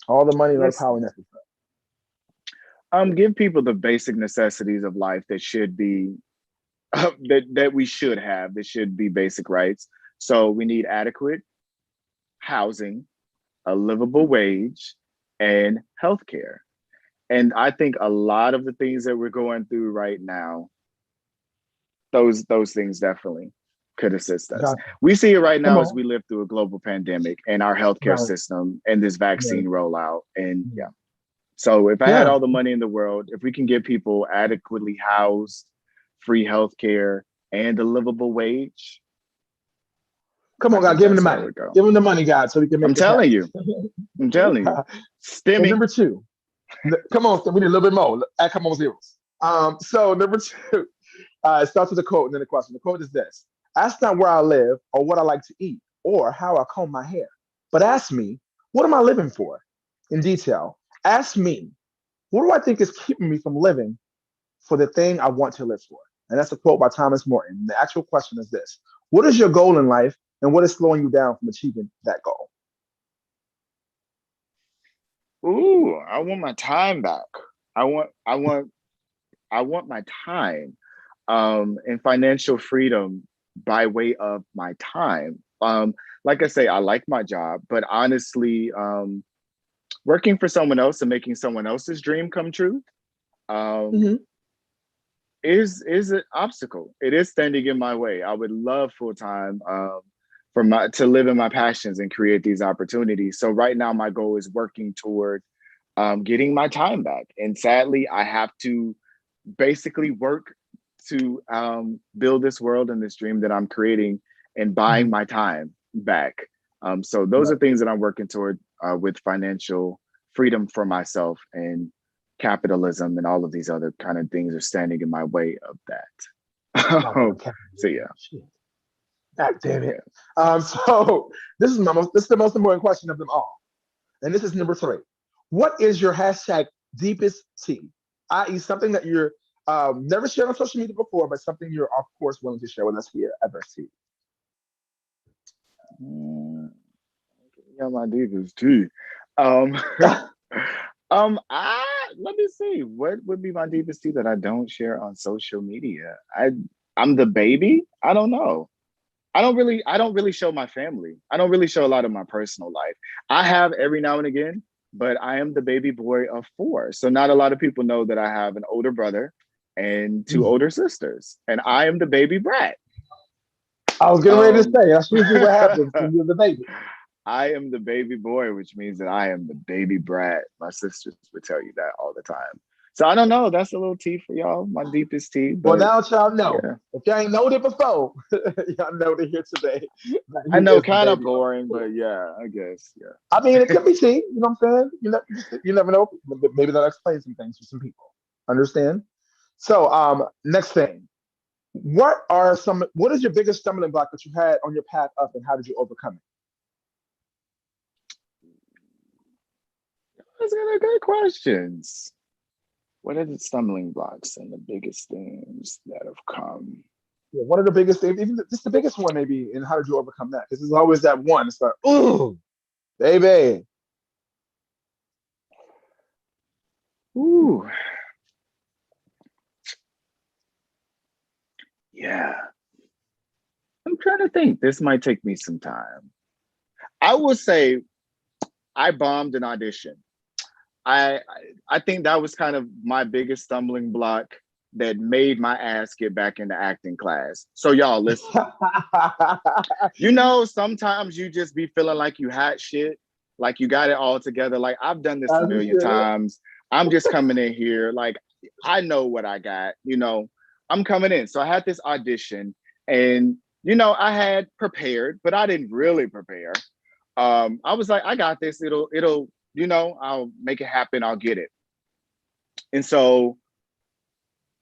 All the money, no Let's power necessary. give people the basic necessities of life that should be that we should have. That should be basic rights. So we need adequate housing, a livable wage, and healthcare. And I think a lot of the things that we're going through right now, those things definitely could assist us. Got We see it right Come now as on. we live through a global pandemic and our healthcare Right. system and this Right. vaccine rollout. And Mm. yeah. So if I had Yeah. all the money in the world, if we can get people adequately housed, free healthcare, and a livable wage, Come I on, God, think give him the that's where I money. would go. Give him the money, God, so we can I'm make this telling happen. you, I'm telling you. And Stimmy. number two, come on, we need a little bit more. Add a couple more zeros. So number two, it starts with a quote and then a question. The quote is this: "Ask not where I live or what I like to eat or how I comb my hair, but ask me, what am I living for? In detail, ask me, what do I think is keeping me from living for the thing I want to live for?" And that's a quote by Thomas Morton. The actual question is this: what is your goal in life, and what is slowing you down from achieving that goal? Ooh, I want my time back. I want, I want, I want my time, and financial freedom by way of my time. Like I say, I like my job, but honestly, working for someone else and making someone else's dream come true, um, Hmm. is an obstacle. It is standing in my way. I would love full time, for my to live in my passions and create these opportunities. So right now, my goal is working toward, getting my time back. And sadly, I have to basically work to, build this world and this dream that I'm creating and buying Hmm. my time back. So those Right. are things that I'm working toward, with financial freedom for myself, and capitalism and all of these other kind of things are standing in my way of Not that. gonna count. So yeah, Shit. God damn it. yeah. So this is the most important question of them all. And this is number three. What is your hashtag deepest tea? I.e., something that you're never shared on social media before, but something you're of course willing to share with us here at Versity. Mm, yeah, my deepest tea. Um, I let me see. What would be my deepest tea that I don't share on social media? I'm the baby. I don't know. I don't really show my family. I don't really show a lot of my personal life. I have every now and again, but I am the baby boy of four. So not a lot of people know that I have an older brother and two Mm. older sisters, and I am the baby brat. I was getting ready to Um say that's usually what happens when you're the baby. I am the baby boy, which means that I am the baby brat. My sisters would tell you that all the time. So I don't know. That's a little tea for y'all, my deepest tea. Well, But now y'all know. yeah, If y'all ain't know it before, y'all know it here today. That I he know, is the kind of baby of the boring, four. but yeah, I guess I mean, it yeah. could be tea. You know what I'm saying? You never know. Maybe that'll explain some things to some people. Understand? So, next thing. What is your biggest stumbling block that you had on your path up, and how did you overcome it? Those are good questions. What are the stumbling blocks and the biggest things that have come? Yeah, one of the biggest things, even just the biggest one, maybe, and how did you overcome that? Because there's always that one. It's like, ooh, baby. Ooh, yeah. I'm trying to think. This might take me some time. I will say I bombed an audition. I I think that was kind of my biggest stumbling block that made my ass get back into acting class. So y'all listen. Sometimes you just be feeling like you hot shit, like you got it all together. Like I've done this a As you million should. times. I'm just coming in here, like I know what I got. I'm coming in. So I had this audition, and I had prepared, but I didn't really prepare. I was like, I got this. I'll make it happen. I'll get it. And so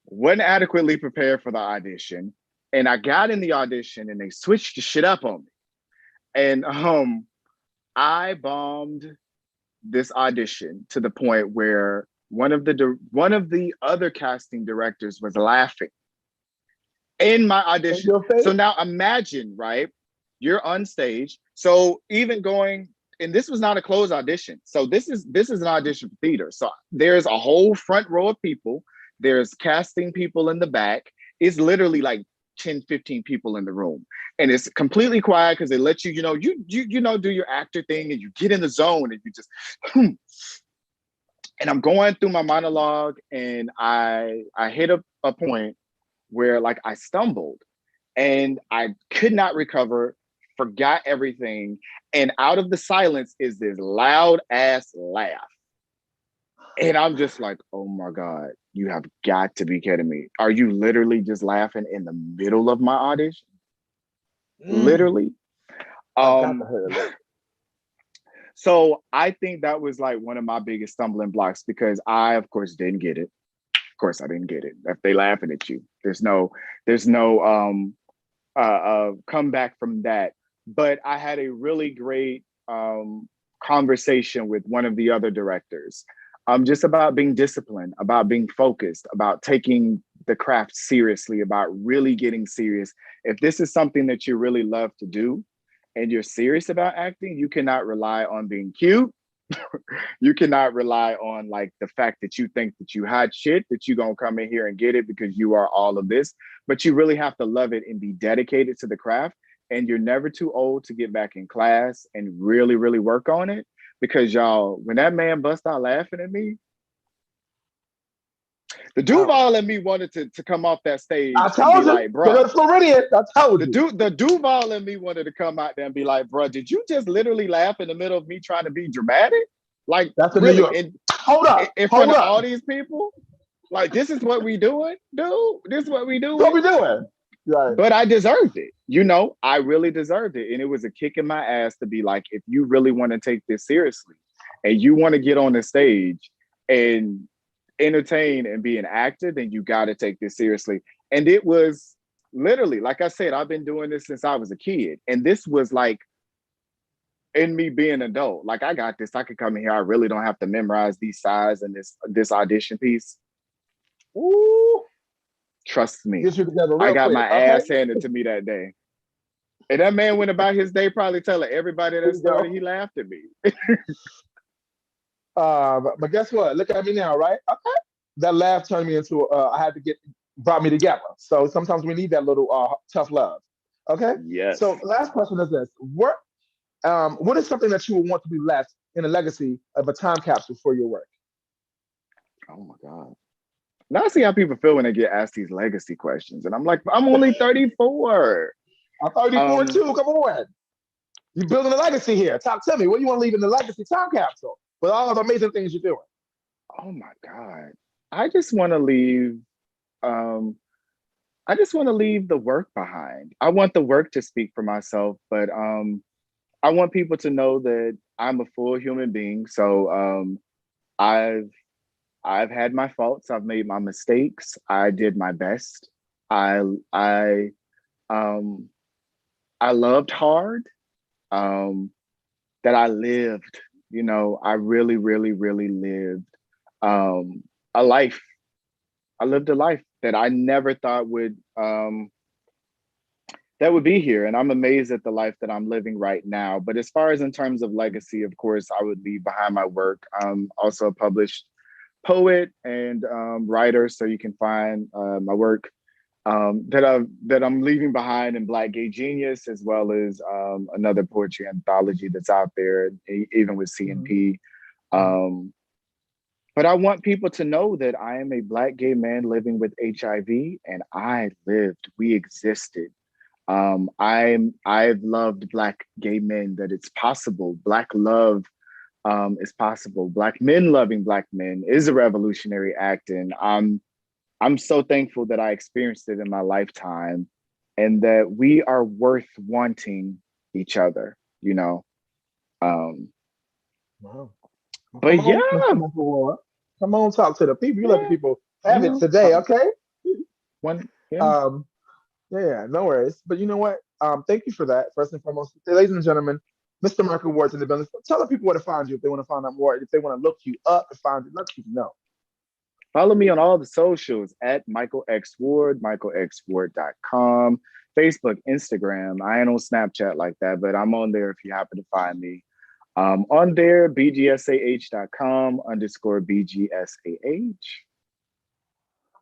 wasn't adequately prepared for the audition. And I got in the audition and they switched the shit up on me. And I bombed this audition to the point where one of the other casting directors was laughing in my In audition. your So face? now imagine, right? You're on stage. So even going and this was not a closed audition. So this is an audition for theater. So there's a whole front row of people. There's casting people in the back. It's literally like 10, 15 people in the room. And it's completely quiet because they let you, do your actor thing and you get in the zone and you just, and I'm going through my monologue and I hit a point where like I stumbled and I could not recover, forgot everything. And out of the silence is this loud ass laugh. And I'm just like, oh my God, you have got to be kidding me. Are you literally just laughing in the middle of my audition? Literally. So I think that was like one of my biggest stumbling blocks because I, of course, didn't get it. Of course, I didn't get it. If they laughing at you, there's no comeback from that. But I had a really great conversation with one of the other directors, just about being disciplined, about being focused, about taking the craft seriously, about really getting serious. If this is something that you really love to do and you're serious about acting, you cannot rely on being cute. You cannot rely on like the fact that you think that you hot shit, that you're gonna come in here and get it because you are all of this, but you really have to love it and be dedicated to the craft. And you're never too old to get back in class and really, really work on it. Because y'all, when that man bust out laughing at me, the Duval in me wanted to come off that stage. I told you, like, bro, it's Floridian. I told you. The Duval in me wanted to come out there and be like, bro, did you just literally laugh in the middle of me trying to be dramatic? Like, that's in really, New York. Hold up, in front of all these people? Like, this is what we doing, dude? This is what we doing? What we doing? Right. But I deserved it. I really deserved it. And it was a kick in my ass to be like, if you really want to take this seriously and you want to get on the stage and entertain and be an actor, then you got to take this seriously. And it was literally, like I said, I've been doing this since I was a kid. And this was like in me being an adult. Like, I got this. I could come in here. I really don't have to memorize these sides and this audition piece. Ooh, trust me. I got my ass handed to me that day. And that man went about his day probably telling everybody that story. He laughed at me. But guess what? Look at me now, right? Okay. That laugh turned me into brought me together. So sometimes we need that little tough love. Okay. Yes. So last question is this: what is something that you would want to be left in a legacy of a time capsule for your work? Oh my God. Now I see how people feel when they get asked these legacy questions. And I'm like, I'm only 34. I'm 34 too. Come on. You're building a legacy here. Talk to me. What do you want to leave in the legacy time capsule with all of the amazing things you're doing? Oh my God. I just want to leave the work behind. I want the work to speak for myself, but I want people to know that I'm a full human being. So I've had my faults. I've made my mistakes. I did my best. I loved hard. That I lived. I really, really, really lived a life. I lived a life that I never thought would be here. And I'm amazed at the life that I'm living right now. But as far as in terms of legacy, of course, I would leave behind my work. I'm also a published poet and writer, so you can find my work that I'm leaving behind in Black Gay Genius, as well as another poetry anthology that's out there, even with CNP. But I want people to know that I am a Black gay man living with HIV, and I lived. We existed. I've loved Black gay men. That it's possible. Black love is possible. Black men loving Black men is a revolutionary act, and I'm so thankful that I experienced it in my lifetime, and that we are worth wanting each other. Wow. But yeah, come on, talk to the people. You let the people have it today, okay? Yeah, no worries. But you know what? Thank you for that. First and foremost, ladies and gentlemen, Mr. Michael Ward's in the building. Tell the people where to find you if they want to find out more. If they want to look you up and find you, let people know. Follow me on all the socials at Michael X Ward, michaelxward.com, Facebook, Instagram. I ain't on Snapchat like that, but I'm on there if you happen to find me. On there, bgsah.com_BGSAH.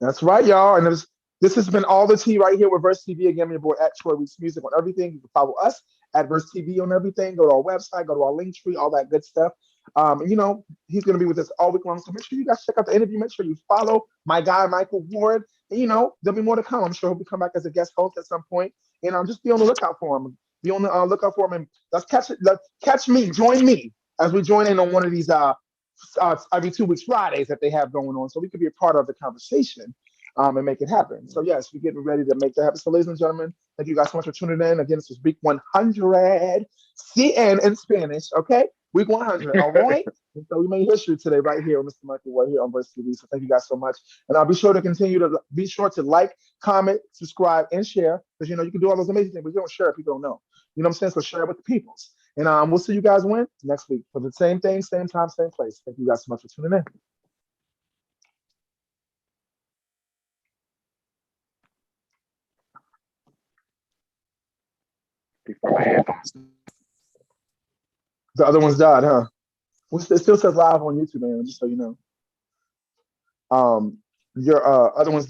That's right, y'all. And this has been all the tea right here with Verse TV. Again, your boy at Troy Weeks Music on everything. You can follow us at Verse TV on everything. Go to our website, go to our link tree, all that good stuff. And he's going to be with us all week long. So make sure you guys check out the interview. Make sure you follow my guy, Michael Ward. And, there'll be more to come. I'm sure he'll be come back as a guest host at some point. And just be on the lookout for him. Be on the lookout for him. And let's catch me, join me as we join in on one of these every 2 weeks Fridays that they have going on, so we could be a part of the conversation and make it happen. So yes, we're getting ready to make that happen. So ladies and gentlemen, thank you guys so much for tuning in. Again, this is week 100 CN in Spanish. Okay, week 100. All right. And so we made history today right here on Mr. Michael Ward here on Verse TV. So thank you guys so much, and I'll be sure to be sure to like, comment, subscribe, and share, because you can do all those amazing things, but you don't share it, people don't know. You know what I'm saying? So share it with the peoples. And we'll see you guys when next week for the same thing, same time, same place. Thank you guys so much for tuning in. Before my headphones. The other one's died, huh? Well, it still says live on YouTube, man, just so you know. Your other one's